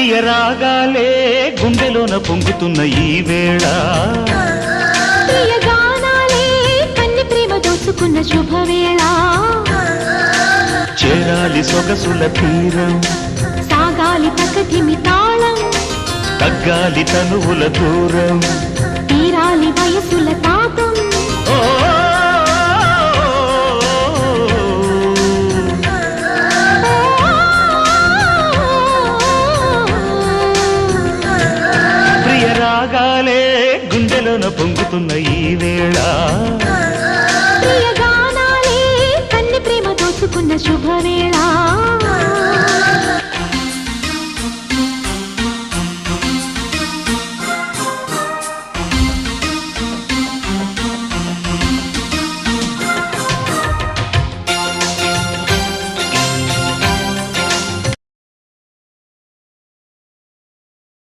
ప్రియ రాగాలే గుండెలోన పొంగుతున్న ఈ వేళ ప్రియ గానాలే కన్ని ప్రేమ దోచుకున్న శుభవేళ చేరాలి సొగసుల తీరం సాగాలి తకతిమి తాళం తగ్గాలి తనువుల దూరం తీరాలి వయసుల తాపం ప్రియ రాగాలే గుండెలోన పొంగుతున్న ఈ వేళ